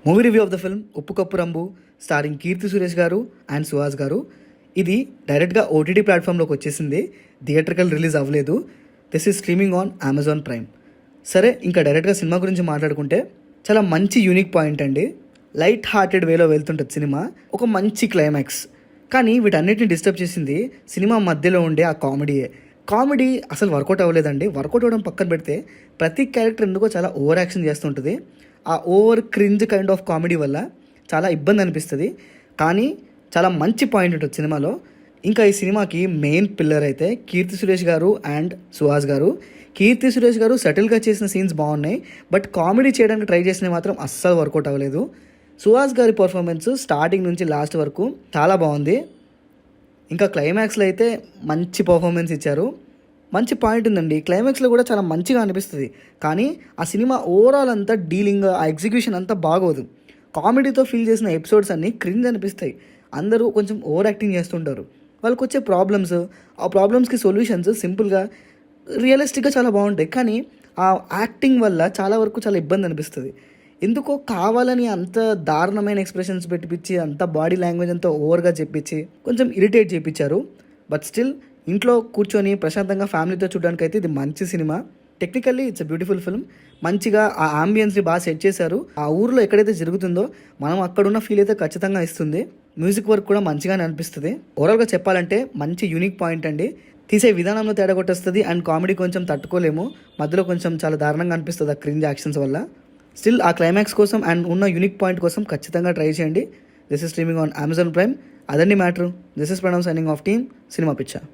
Movie review of the film ఉప్పు cup రంబు starring Keerthy Suresh గారు and Suhas గారు. ఇది డైరెక్ట్గా ఓటీటీ ప్లాట్ఫామ్లోకి వచ్చేసింది, థియేట్రికల్ రిలీజ్ అవ్వలేదు. This is streaming on Amazon prime. సరే, ఇంకా డైరెక్ట్గా సినిమా గురించి మాట్లాడుకుంటే చాలా మంచి యూనిక్ పాయింట్ అండి. లైట్ హార్టెడ్ వేలో వెళ్తుంటుంది సినిమా, ఒక మంచి క్లైమాక్స్. కానీ వీటన్నిటిని డిస్టర్బ్ చేసింది సినిమా మధ్యలో ఉండే ఆ కామెడీయే. కామెడీ అసలు వర్కౌట్ అవ్వలేదండి. వర్కౌట్ అవ్వడం పక్కన పెడితే ప్రతి క్యారెక్టర్ ఎందుకో చాలా ఓవర్ యాక్షన్ చేస్తుంటుంది. ఆ over cringe kind of comedy వల్ల చాలా ఇబ్బంది అనిపిస్తుంది. కానీ చాలా మంచి పాయింట్ ఉంటుంది సినిమాలో. ఇంకా ఈ సినిమాకి మెయిన్ పిల్లర్ అయితే కీర్తి సురేష్ గారు అండ్ సుహాస్ గారు. కీర్తి సురేష్ గారు సెటిల్గా చేసిన సీన్స్ బాగున్నాయి, బట్ కామెడీ చేయడానికి ట్రై చేసినవి మాత్రం అస్సలు వర్కౌట్ అవ్వలేదు. సుహాస్ గారి పర్ఫార్మెన్స్ స్టార్టింగ్ నుంచి లాస్ట్ వరకు చాలా బాగుంది. ఇంకా క్లైమాక్స్లో అయితే మంచి పర్ఫార్మెన్స్ ఇచ్చారు. మంచి పాయింట్ ఉందండి, క్లైమాక్స్లో కూడా చాలా మంచిగా అనిపిస్తుంది. కానీ ఆ సినిమా ఓవరాల్ అంతా డీలింగ్, ఆ ఎగ్జిక్యూషన్ అంతా బాగోదు. కామెడీతో ఫీల్ చేసిన ఎపిసోడ్స్ అన్నీ క్రింజ్ అనిపిస్తాయి. అందరూ కొంచెం ఓవర్ యాక్టింగ్ చేస్తుంటారు. వాళ్ళకి వచ్చే ప్రాబ్లమ్స్, ఆ ప్రాబ్లమ్స్కి సొల్యూషన్స్ సింపుల్గా రియలిస్టిక్గా చాలా బాగుంటాయి. కానీ ఆ యాక్టింగ్ వల్ల చాలా వరకు చాలా ఇబ్బంది అనిపిస్తుంది. ఎందుకో కావాలని అంత దారుణమైన ఎక్స్ప్రెషన్స్ పెట్టించి, అంత బాడీ లాంగ్వేజ్ అంతా ఓవర్గా చెప్పించి కొంచెం ఇరిటేట్ చేయించారు. బట్ స్టిల్ ఇంట్లో కూర్చొని ప్రశాంతంగా ఫ్యామిలీతో చూడడానికి అయితే ఇది మంచి cinema. Technically it's a beautiful film. మంచిగా ఆ ఆంబియన్స్ని బాగా సెట్ చేశారు. ఆ ఊరిలో ఎక్కడైతే జరుగుతుందో మనం అక్కడున్న ఫీల్ అయితే ఖచ్చితంగా ఇస్తుంది. మ్యూజిక్ వర్క్ కూడా మంచిగానే అనిపిస్తుంది. ఓవరాల్గా చెప్పాలంటే మంచి యూనిక్ పాయింట్ అండి. తీసే విధానంలో తేడా కొట్టేస్తుంది అండ్ కామెడీ కొంచెం తట్టుకోలేము. మధ్యలో కొంచెం చాలా దారుణంగా అనిపిస్తుంది ఆ క్రింజ్ యాక్షన్స్ వల్ల. స్టిల్ ఆ క్లైమాక్స్ కోసం అండ్ ఉన్న యూనిక్ పాయింట్ కోసం ఖచ్చితంగా ట్రై చేయండి. This is streaming on Amazon Prime. అదండి matter. This is Pranav signing off team cinema picture.